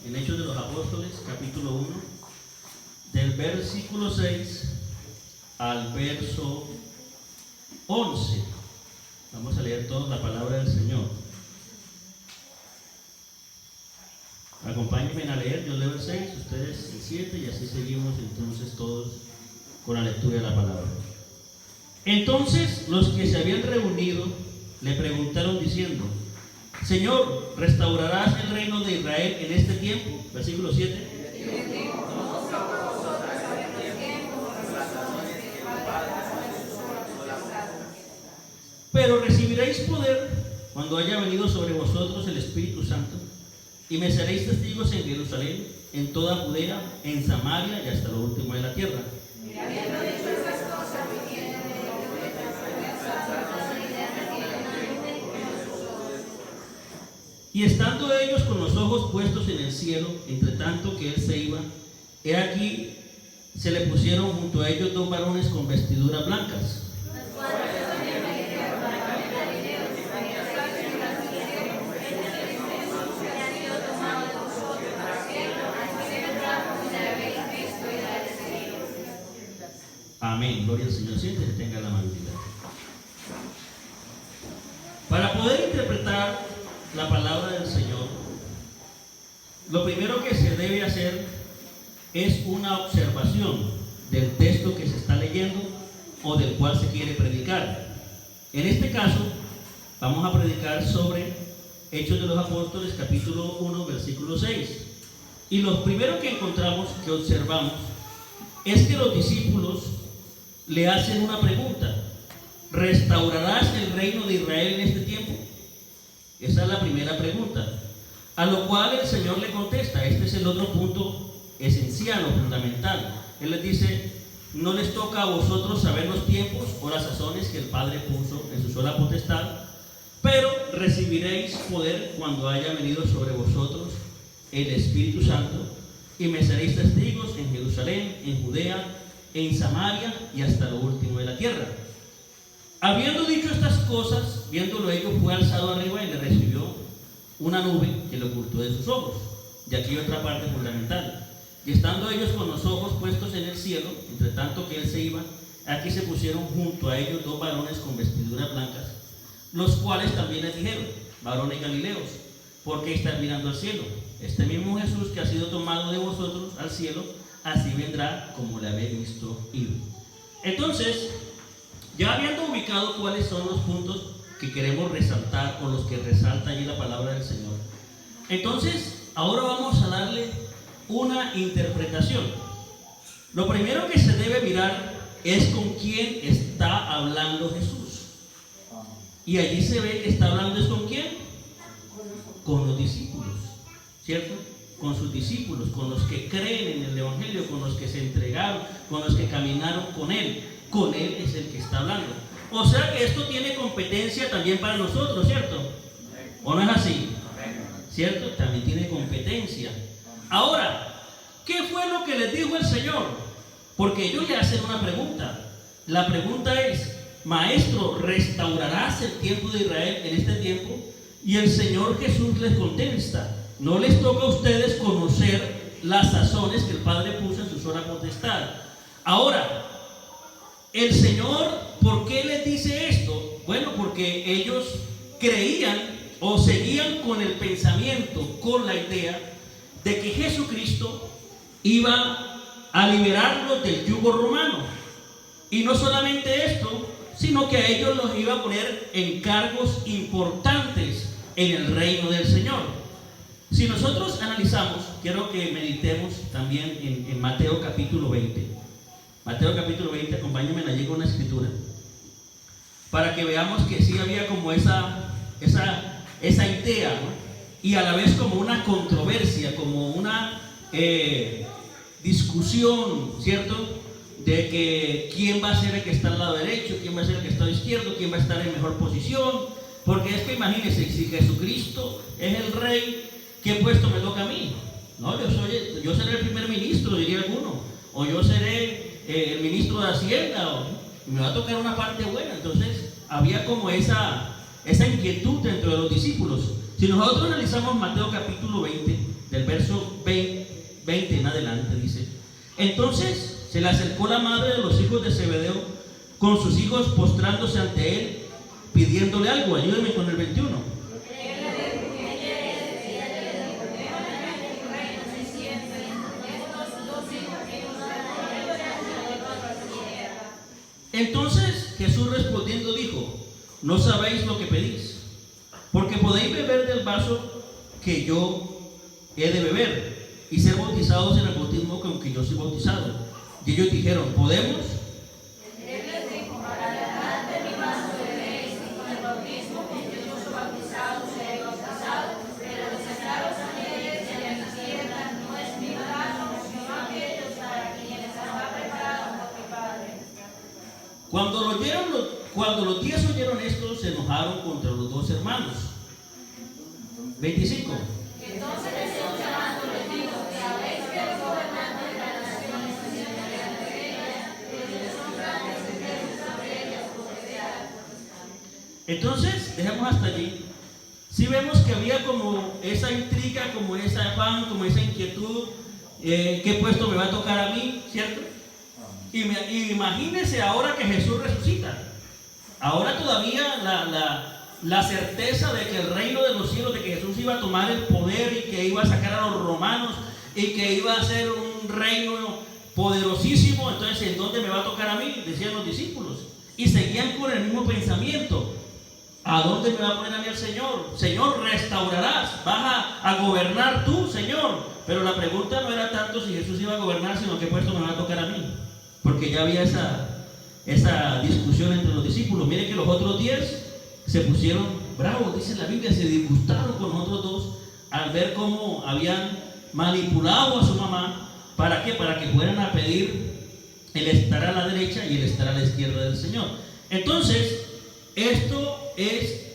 en Hechos de los Apóstoles, capítulo 1, del versículo 6 al verso 11. Vamos a leer todos la palabra del Señor. Acompáñenme a leer, yo leo el 6, ustedes el 7 y así seguimos entonces todos con la lectura de la palabra. Entonces los que se habían reunido le preguntaron diciendo: Señor, ¿restaurarás el reino de Israel en este tiempo? Versículo 7. Pero recibiréis poder cuando haya venido sobre vosotros el Espíritu Santo, y me seréis testigos en Jerusalén, en toda Judea, en Samaria y hasta lo último de la tierra. Y estando ellos con los ojos puestos en el cielo, entre tanto que él se iba, he aquí se le pusieron junto a ellos dos varones con vestiduras blancas. Amén, gloria al Señor, siempre que tenga la amabilidad. Para poder interpretar la palabra del Señor, lo primero que se debe hacer es una observación del texto que se está leyendo o del cual se quiere predicar. En este caso, vamos a predicar sobre Hechos de los Apóstoles, capítulo 1, versículo 6. Y lo primero que encontramos, que observamos, es que los discípulos le hacen una pregunta: ¿restaurarás el reino de Israel en este tiempo? Esa es la primera pregunta. A lo cual el Señor le contesta. Este es el otro punto esencial o fundamental. Él les dice: no les toca a vosotros saber los tiempos o las sazones que el Padre puso en su sola potestad, pero recibiréis poder cuando haya venido sobre vosotros el Espíritu Santo, y me seréis testigos en Jerusalén, en Judea, en Samaria y hasta lo último de la tierra. Habiendo dicho estas cosas, viéndolo ellos, fue alzado arriba y le recibió una nube que lo ocultó de sus ojos. Y aquí otra parte fundamental. Y estando ellos con los ojos puestos en el cielo, entre tanto que él se iba, aquí se pusieron junto a ellos dos varones con vestiduras blancas, los cuales también les dijeron: varones galileos, ¿por qué están mirando al cielo? Este mismo Jesús que ha sido tomado de vosotros al cielo, así vendrá como le habéis visto ir. Entonces, ya habiendo ubicado cuáles son los puntos que queremos resaltar o los que resalta allí la palabra del Señor, entonces ahora vamos a darle una interpretación. Lo primero que se debe mirar es con quién está hablando Jesús. Y allí se ve que está hablando es con quién, con los discípulos, ¿cierto? Con sus discípulos, con los que creen en el Evangelio, con los que se entregaron, con los que caminaron con él. Con él es el que está hablando. O sea que esto tiene competencia también para nosotros, ¿cierto? ¿O no es así? ¿Cierto? También tiene competencia. Ahora, ¿qué fue lo que les dijo el Señor? Porque ellos le hacen una pregunta. La pregunta es: Maestro, ¿restaurarás el tiempo de Israel en este tiempo? Y el Señor Jesús les contesta: no les toca a ustedes conocer las sazones que el Padre puso en su sola potestad. Ahora, el Señor, ¿por qué les dice esto? Bueno, porque ellos creían o seguían con el pensamiento, con la idea de que Jesucristo iba a liberarlos del yugo romano. Y no solamente esto, sino que a ellos los iba a poner en cargos importantes en el reino del Señor. Si nosotros analizamos, quiero que meditemos también en Mateo capítulo 20. Mateo capítulo 20, acompáñenme allí con una escritura, para que veamos que sí había como esa idea, ¿no? Y a la vez como una controversia, como una discusión, ¿cierto? De que quién va a ser el que está al lado derecho, quién va a ser el que está al izquierdo, quién va a estar en mejor posición. Porque es que imagínense, si Jesucristo es el rey, ¿qué puesto me toca a mí? No, yo seré el primer ministro, diría alguno, o yo seré el ministro de Hacienda, o me va a tocar una parte buena. Entonces había como esa inquietud dentro de los discípulos. Si nosotros analizamos Mateo capítulo 20, del verso en adelante, dice. Entonces se le acercó la madre de los hijos de Zebedeo con sus hijos, postrándose ante él, pidiéndole algo. Ayúdenme con el 21. Entonces Jesús respondiendo dijo: no sabéis lo que pedís, porque podéis beber del vaso que yo he de beber y ser bautizados en el bautismo con que yo soy bautizado. Y ellos dijeron: ¿podemos? Él les dijo: para ganar de mi vaso beberéis, y con el bautismo con que yo soy bautizado seré bautizado, pero los esclavos ángeles de la tierra no es mi brazo, sino aquellos para quienes está preparado por mi Padre. Cuando los 10 oyeron esto, se enojaron contra los 2 hermanos. 25. Entonces Jesús llamando les dijo: ¿sabéis que los gobernantes de las naciones se sientan ante ellas, que son grandes ejércitos sobre ellas por desear? Entonces, dejemos hasta allí. Si vemos que había como esa intriga, como ese afán, como esa inquietud, ¿qué puesto me va a tocar a mí? ¿Cierto? Y imagínense ahora que Jesús resucita. Ahora todavía la certeza de que el reino de los cielos, de que Jesús iba a tomar el poder y que iba a sacar a los romanos y que iba a ser un reino poderosísimo. Entonces, ¿en dónde me va a tocar a mí? Decían los discípulos. Y seguían con el mismo pensamiento. ¿A dónde me va a poner a mí el Señor? Señor, restaurarás, vas a gobernar tú, Señor. Pero la pregunta no era tanto si Jesús iba a gobernar, sino qué puesto me va a tocar a mí. Porque ya había esa discusión entre los discípulos. Miren que los otros 10 se pusieron bravos, dice la Biblia, se disgustaron con los otros 2 al ver cómo habían manipulado a su mamá. ¿Para qué? Para que fueran a pedir el estar a la derecha y el estar a la izquierda del Señor. Entonces, esto es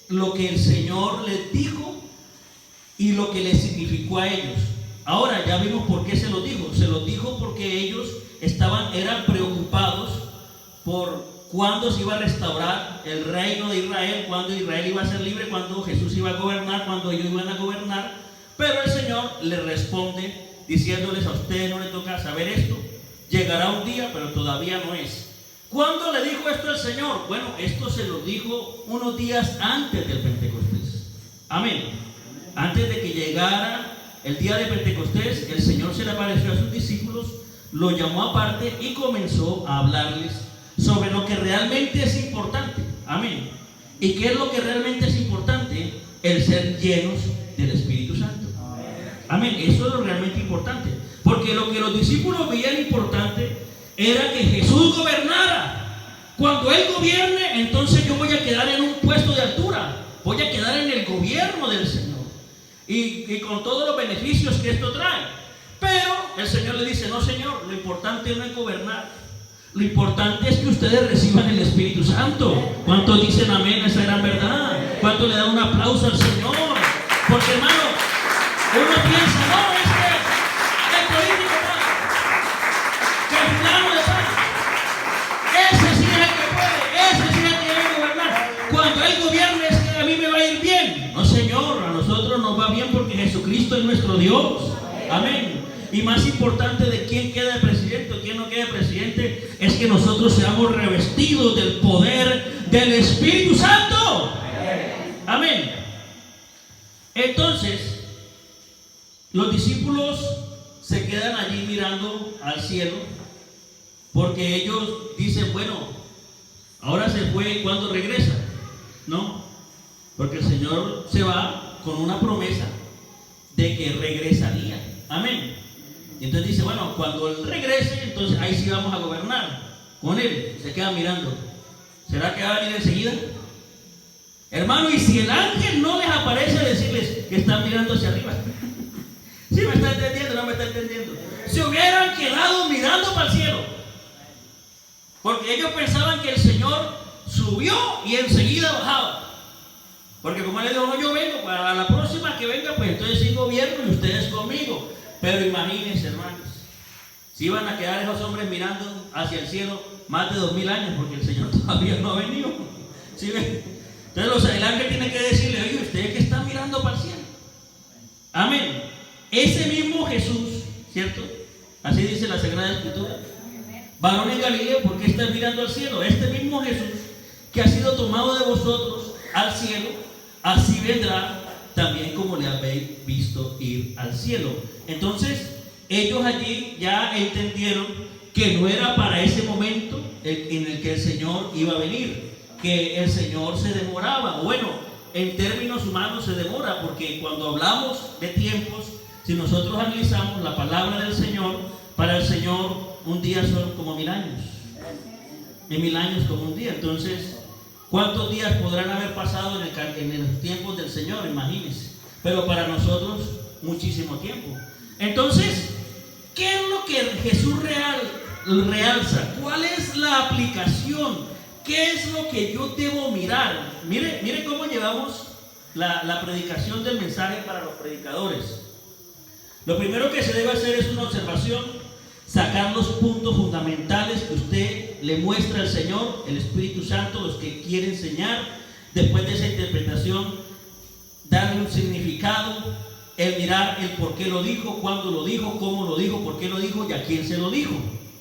lo que el Señor les dijo y lo que les significó a ellos. Ahora ya vimos por qué se los dijo. Se los dijo porque ellos eran preocupados por cuándo se iba a restaurar el reino de Israel, cuándo Israel iba a ser libre, cuándo Jesús iba a gobernar, cuándo ellos iban a gobernar. Pero el Señor les responde diciéndoles: a ustedes no les toca saber esto, llegará un día, pero todavía no es. ¿Cuándo le dijo esto el Señor? Bueno, esto se lo dijo unos días antes del Pentecostés. Amén. Antes de que llegara el día de Pentecostés, el Señor se le apareció a sus discípulos, lo llamó aparte y comenzó a hablarles sobre lo que realmente es importante. Amén. ¿Y qué es lo que realmente es importante? El ser llenos del Espíritu Santo. Amén. Eso es lo realmente importante. Porque lo que los discípulos veían importante era que Jesús gobernara. Cuando Él gobierne, entonces yo voy a quedar en un puesto de altura. Voy a quedar en el gobierno del Señor. Y con todos los beneficios que esto trae. Pero el Señor le dice: no, Señor, lo importante no es gobernar. Lo importante es que ustedes reciban el Espíritu Santo. ¿Cuántos dicen amén a esa gran verdad? ¿Cuántos le dan un aplauso al Señor? Porque, hermano, uno piensa: no, es que el político no, que el fulano de tal, ese sí es el que puede, ese sí es el que debe gobernar. Cuando Él gobierne es que a mí me va a ir bien. No, Señor, a nosotros nos va bien porque Jesucristo es nuestro Dios. Amén. Y más importante de quién queda de presidente o quién no queda de presidente es que nosotros seamos revestidos del poder del Espíritu Santo. Amén. Entonces, los discípulos se quedan allí mirando al cielo porque ellos dicen: bueno, ahora se fue, ¿cuándo regresa? No, porque el Señor se va con una promesa de que regresaría. Amén. Y entonces dice: bueno, cuando Él regrese, entonces ahí sí vamos a gobernar con Él. Se quedan mirando. ¿Será que va a venir enseguida? Hermano, y si el ángel no les aparece a decirles que están mirando hacia arriba. ¿Sí me está entendiendo? ¿No me está entendiendo? Se hubieran quedado mirando para el cielo. Porque ellos pensaban que el Señor subió y enseguida bajaba. Porque como Él le dijo: no, yo vengo, para la próxima que venga, pues entonces sí gobierno y ustedes conmigo. Pero imagínense, hermanos, si iban a quedar esos hombres mirando hacia el cielo más de 2000 años, porque el Señor todavía no ha venido. ¿Sí ven? Entonces el ángel tiene que decirle: oye, ustedes que están mirando para el cielo. Amén. Ese mismo Jesús, ¿cierto? Así dice la Sagrada Escritura. Varón en Galilea, ¿por qué estás mirando al cielo? Este mismo Jesús que ha sido tomado de vosotros al cielo, así vendrá también como le habéis visto ir al cielo. Entonces, ellos allí ya entendieron que no era para ese momento en el que el Señor iba a venir, que el Señor se demoraba. Bueno, en términos humanos se demora, porque cuando hablamos de tiempos, si nosotros analizamos la palabra del Señor, para el Señor un día son como 1000 años, y 1000 años como un día. Entonces, ¿cuántos días podrán haber pasado en los tiempos del Señor? Imagínense. Pero para nosotros, muchísimo tiempo. Entonces, ¿qué es lo que Jesús realza? ¿Cuál es la aplicación? ¿Qué es lo que yo debo mirar? Mire cómo llevamos la predicación del mensaje para los predicadores. Lo primero que se debe hacer es una observación, sacar los puntos fundamentales que usted le muestra al Señor, el Espíritu Santo, los que quiere enseñar. Después de esa interpretación, darle un significado, el mirar el por qué lo dijo, cuándo lo dijo, cómo lo dijo, por qué lo dijo y a quién se lo dijo.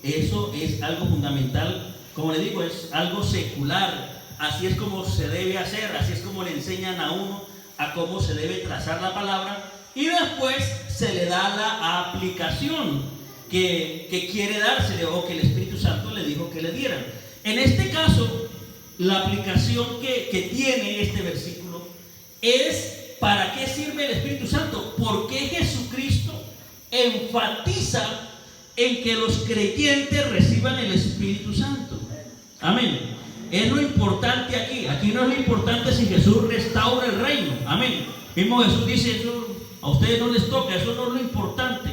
Eso es algo fundamental. Como le digo, es algo secular. Así es como se debe hacer, así es como le enseñan a uno a cómo se debe trazar la palabra, y después se le da la aplicación que quiere dársele, o que el Espíritu Santo le dijo que le dieran. En este caso, la aplicación que tiene este versículo es: ¿para qué sirve el Espíritu Santo? ¿Por qué Jesucristo enfatiza en que los creyentes reciban el Espíritu Santo? Amén. Es lo importante aquí. Aquí no es lo importante si Jesús restaura el reino. Amén. Mismo Jesús dice: eso a ustedes no les toca, eso no es lo importante.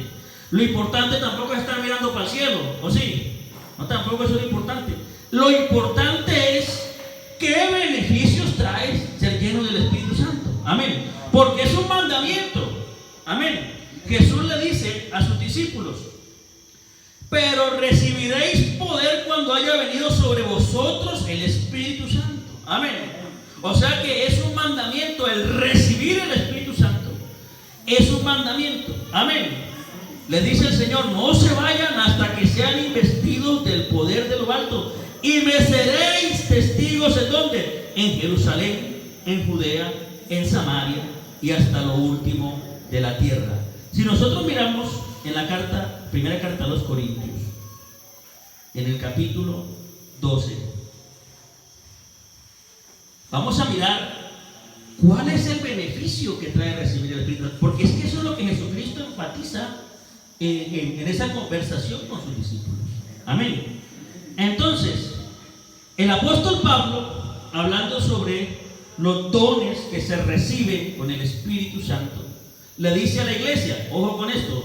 Lo importante tampoco es estar mirando para el cielo, ¿o sí? No, tampoco eso es lo importante. Lo importante es qué beneficios trae ser lleno del Espíritu Santo. Amén. Porque es un mandamiento. Amén. Jesús le dice a sus discípulos: pero recibiréis poder cuando haya venido sobre vosotros el Espíritu Santo. Amén. O sea que es un mandamiento, el recibir el Espíritu Santo es un mandamiento. Amén. Le dice el Señor: no se vayan hasta que sean investidos del poder de lo alto, y me seréis testigos. ¿En dónde? En Jerusalén, en Judea, en Samaria y hasta lo último de la tierra. Si nosotros miramos en la primera carta a los Corintios, en el capítulo 12, vamos a mirar cuál es el beneficio que trae recibir el Espíritu Santo, porque es que eso es lo que Jesucristo enfatiza en esa conversación con sus discípulos. Amén. Entonces, el apóstol Pablo, hablando sobre los dones que se reciben con el Espíritu Santo, le dice a la iglesia, ojo con esto: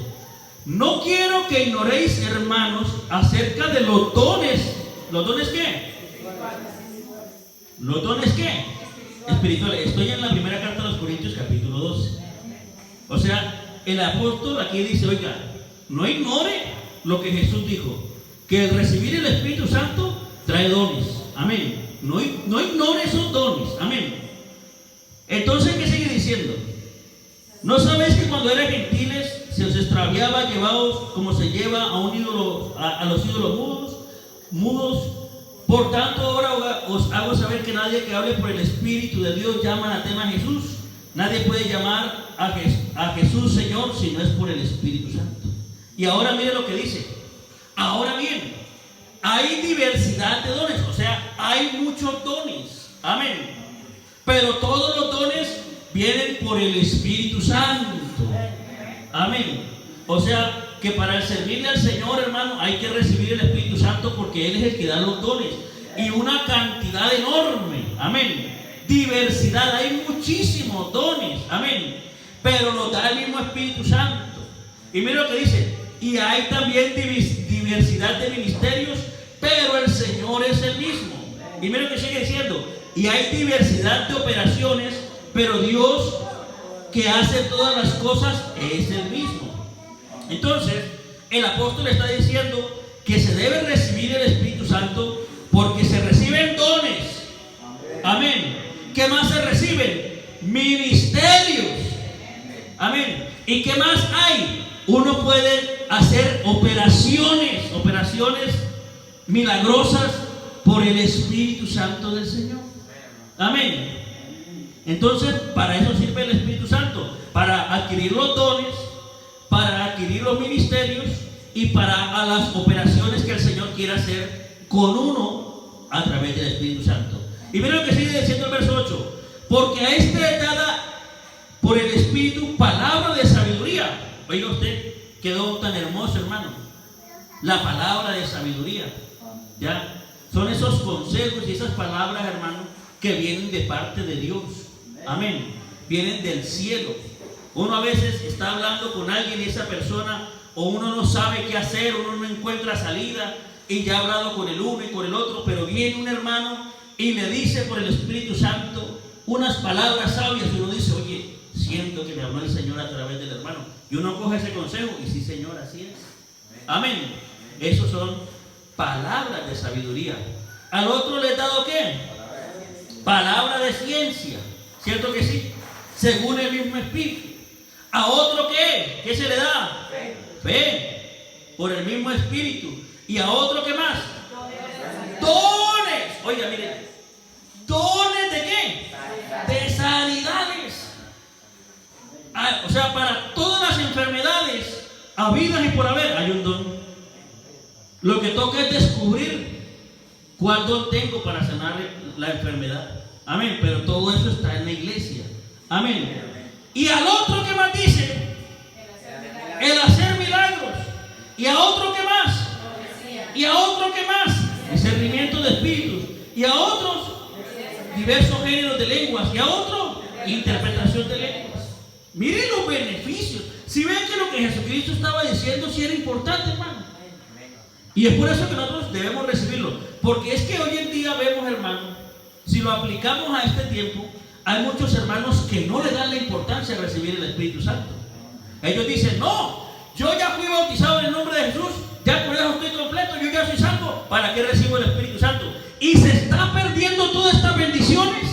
no quiero que ignoréis, hermanos, acerca de los dones. ¿Los dones qué? ¿Los dones qué? Espirituales. Estoy en la primera carta a los Corintios, capítulo 12. O sea, el apóstol aquí dice: oiga, no ignore lo que Jesús dijo, que el recibir el Espíritu Santo trae dones. Amén. No ignore esos dones. Amén. Entonces, ¿qué sigue diciendo? ¿No sabéis que cuando eran gentiles se os extraviaba, llevados como se lleva a un ídolo, a los ídolos mudos? Por tanto, ahora os hago saber que nadie que hable por el Espíritu de Dios llama anatema a Jesús. Nadie puede llamar a Jesús Señor si no es por el Espíritu Santo. Y ahora mire lo que dice: ahora bien, hay diversidad de dones, o sea, hay muchos dones. Amén. Pero todos los dones vienen por el Espíritu Santo. Amén. O sea, que para servirle al Señor, hermano, hay que recibir el Espíritu Santo, porque Él es el que da los dones. Y una cantidad enorme. Amén. Diversidad, hay muchísimos dones. Amén. Pero los da el mismo Espíritu Santo. Y mira lo que dice: y hay también diversidad de ministerios, pero el Señor es el mismo. Y mira lo que sigue diciendo: y hay diversidad de operaciones, pero Dios que hace todas las cosas es el mismo. Entonces, el apóstol está diciendo que se debe recibir el Espíritu Santo porque se reciben dones. Amén. ¿Qué más se reciben? Ministerios. Amén. ¿Y qué más hay? Uno puede hacer hacer operaciones milagrosas por el Espíritu Santo del Señor. Amén. Entonces, para eso sirve el Espíritu Santo, para adquirir los dones, para adquirir los ministerios y para las operaciones que el Señor quiere hacer con uno a través del Espíritu Santo. Y miren lo que sigue diciendo el verso 8: porque a este es dada por el Espíritu palabra de sabiduría. Oiga usted, quedó tan hermoso, hermano. La palabra de sabiduría. Ya, son esos consejos y esas palabras, hermano, que vienen de parte de Dios. Amén. Vienen del cielo. Uno a veces está hablando con alguien y esa persona, o uno no sabe qué hacer, uno no encuentra salida, y ya ha hablado con el uno y con el otro, pero viene un hermano y le dice por el Espíritu Santo unas palabras sabias, y uno dice: oye, siento que me habló el Señor a través del hermano. Y uno coge ese consejo y sí, Señor, así es. Amén. Esos son palabras de sabiduría. Al otro le he dado ¿qué? Palabra de ciencia. ¿Cierto que sí? Según el mismo Espíritu. A otro ¿qué? ¿Qué se le da? Fe. Por el mismo Espíritu. Y a otro ¿qué más? Dones. Oiga, mire. ¿Dones de qué? De sanidades. O sea, para todas las enfermedades habidas y por haber hay un don. Lo que toca es descubrir cuál don tengo para sanar la enfermedad. Amén. Pero todo eso está en la iglesia. Amén. Y al otro ¿qué más dice? El hacer milagros. Y a otro ¿qué más? Y a otro ¿qué más? Discernimiento de espíritus. Y a otros diversos géneros de lenguas. Y a otro interpretación de lenguas. Miren los beneficios. Si ven que lo que Jesucristo estaba diciendo sí era importante, hermano. Y es por eso que nosotros debemos recibirlo. Porque es que hoy en día vemos, hermano, si lo aplicamos a este tiempo, hay muchos hermanos que no le dan la importancia a recibir el Espíritu Santo. Ellos dicen: no, yo ya fui bautizado en el nombre de Jesús, ya con eso estoy completo, yo ya soy salvo, ¿para qué recibo el Espíritu Santo? Y se está perdiendo todas estas bendiciones.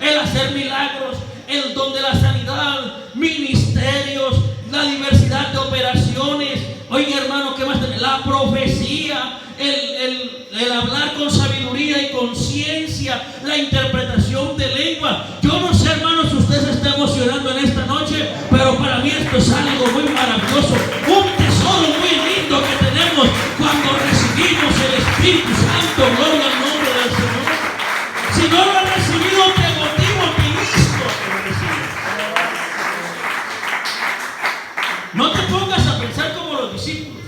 El hacer milagros, el don de la sanidad, ministerios, la diversidad de operaciones. Oiga, hermano, ¿qué más tenemos? La profecía, el hablar con sabiduría y con ciencia, la interpretación de lengua. Yo no sé, hermano, si usted se está emocionando en esta noche, pero para mí esto es algo muy maravilloso, un tesoro muy lindo que tenemos cuando recibimos el Espíritu Santo. Gloria al nombre del Señor. Si no lo has recibido, te motivo, ministro, que lo recibas. No te pongas a pensar como los discípulos.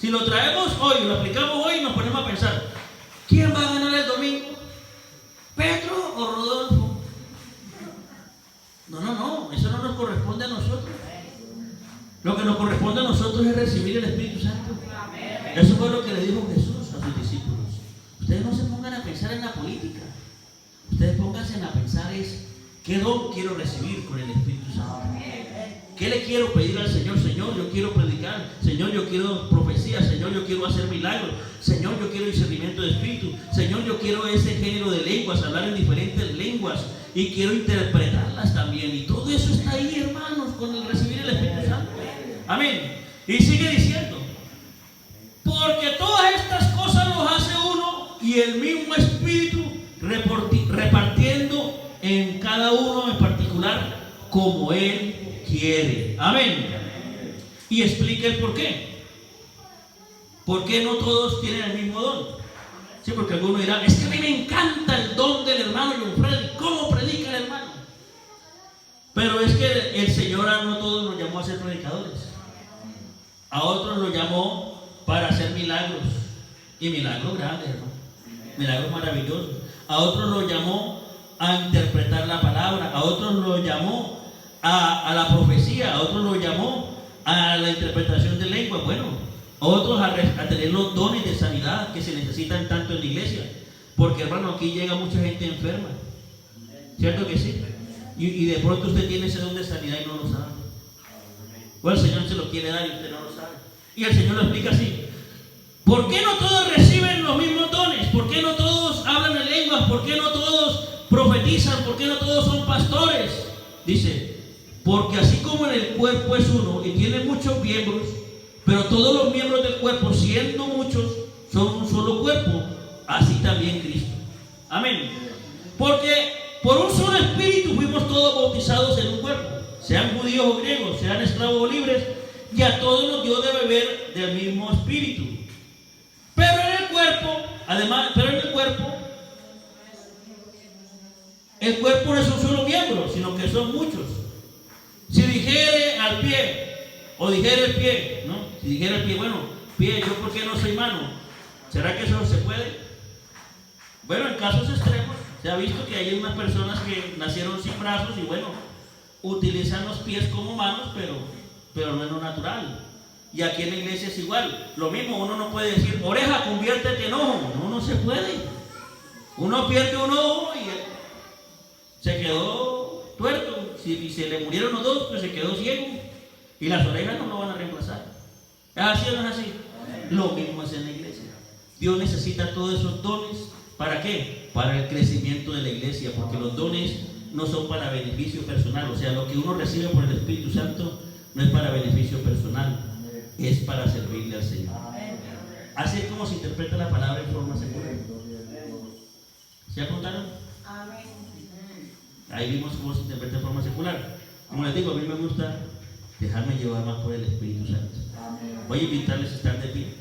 Si lo traemos hoy, lo aplicamos hoy, nos ponemos a pensar: ¿quién va a ganar el domingo? ¿Pedro o Rodolfo? No, eso no nos corresponde a nosotros. Lo que nos corresponde a nosotros es recibir el Espíritu Santo. Eso fue lo que le dijo Jesús a sus discípulos. Ustedes no se pongan a pensar en la política. Ustedes pónganse a pensar ¿qué don quiero recibir con el Espíritu Santo? ¿Qué le quiero pedir al Señor? Señor, yo quiero predicar. Señor, yo quiero profecía. Señor, yo quiero hacer milagros. Señor, yo quiero discernimiento de espíritu. Señor, yo quiero ese género de lenguas, hablar en diferentes lenguas y quiero interpretarlas también. Y todo eso está ahí, hermanos, con el recibir el Espíritu Santo. Amén. Y sigue diciendo: porque todas estas cosas los hace uno y el mismo Espíritu, repartiendo en cada uno en particular como Él quiere. Amén. Y explica el por qué. ¿Por qué no todos tienen el mismo don? Sí, porque algunos dirán: es que a mí me encanta el don del hermano John Freddy. ¿Cómo predica el hermano? Pero es que el Señor a no todos nos llamó a ser predicadores. A otros los llamó para hacer milagros. Y milagros grandes, hermano. Milagros maravillosos. A otros los llamó a interpretar la palabra. A otros los llamó a la profecía. A otros los llamó a la interpretación de lengua. Bueno, a otros a tener los dones de sanidad que se necesitan tanto en la iglesia. Porque, hermano, aquí llega mucha gente enferma. ¿Cierto que sí? Y de pronto usted tiene ese don de sanidad y no lo sabe. O el Señor se lo quiere dar y usted no lo sabe. Y el Señor lo explica así: ¿por qué no todos reciben los mismos dones? ¿Por qué no todos hablan en lenguas? ¿Por qué no todos profetizan? ¿Por qué no todos son pastores? Dice: porque así como en el cuerpo es uno y tiene muchos miembros, Pero todos los miembros del cuerpo, siendo muchos, son un solo cuerpo, así también Cristo. Amén. Porque por un solo espíritu fuimos todos bautizados en un cuerpo, sean judíos o griegos, sean esclavos o libres, y a todos nos dio de beber del mismo espíritu. Pero en el cuerpo, además, el cuerpo no es un solo miembro, sino que son muchos. Si dijere al pie, o dijere el pie, ¿no? Si dijera el pie, bueno, pie, ¿yo por qué no soy mano? ¿Será que eso se puede? Bueno, en casos extremos, se ha visto que hay unas personas que nacieron sin brazos y bueno, utilizan los pies como manos, pero no es lo natural. Y aquí en la iglesia es igual, lo mismo, uno no puede decir, oreja, conviértete en ojo, no se puede. Uno pierde un ojo y se quedó tuerto, si se le murieron los dos, pues se quedó ciego, y las orejas no lo van a reemplazar. ¿Es así o no es así? Lo mismo es en la iglesia. Dios necesita todos esos dones, ¿para qué? Para el crecimiento de la iglesia, porque los dones no son para beneficio personal, o sea, lo que uno recibe por el Espíritu Santo no es para beneficio personal, es para servirle al Señor. Así es como se interpreta la palabra en forma secular. ¿Se apuntaron? Ahí vimos cómo se interpreta en forma secular. Como les digo, a mí me gusta dejarme llevar más por el Espíritu Santo. Voy a invitarles a estar de pie.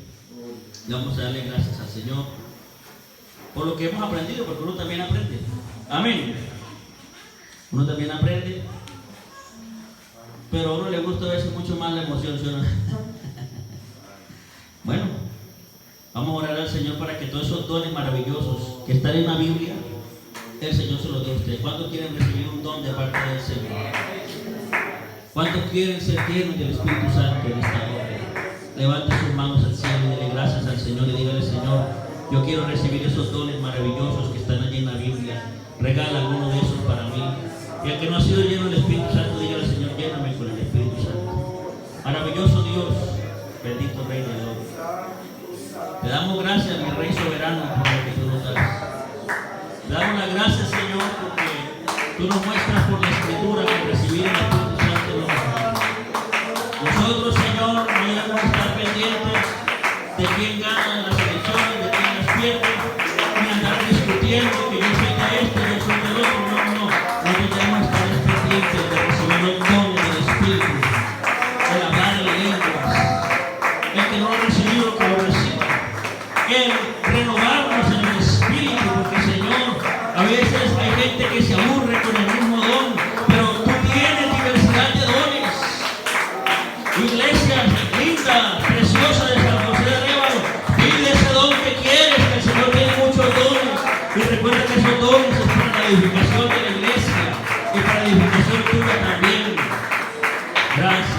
Vamos a darle gracias al Señor por lo que hemos aprendido, porque uno también aprende. Amén. Uno también aprende, pero a uno le gusta a veces mucho más la emoción, ¿sí o no? Bueno, vamos a orar al Señor para que todos esos dones maravillosos que están en la Biblia, el Señor se los dé a ustedes. ¿Cuántos quieren recibir un don de parte del Señor? ¿Cuántos quieren ser llenos del Espíritu Santo en esta hora? Levante sus manos al cielo y dele gracias al Señor y dígale: Señor, yo quiero recibir esos dones maravillosos que están allí en la Biblia. Regala alguno de esos para mí. Y el que no ha sido lleno del Espíritu Santo, dígale: Señor, lléname con el Espíritu Santo. Maravilloso Dios, bendito Rey de Dios. Te damos gracias, mi Rey soberano, por lo que tú nos das. Te damos las gracias, Señor, porque tú nos muestras por la Escritura que recibir el Espíritu Santo no es malo. Nosotros, Señor, no debemos estar pendientes de quién gana las elecciones, de quién las pierde, ni andar discutiendo que yo soy de este, yo soy del otro. No. Nosotros debemos estar pendientes de recibir los dones del Espíritu, de hablar en lenguas. El que no lo ha recibido, que lo reciba. El renovarnos en el Espíritu, porque, Señor, a veces hay gente que se aburre con el mismo don, pero tú tienes diversidad de dones. Iglesia linda, preciosa de San José de Révalo, pide ese don que quieres, que el Señor tiene muchos dones. Y recuerda que esos dones es para la edificación de la iglesia y para la edificación tuya también. Gracias.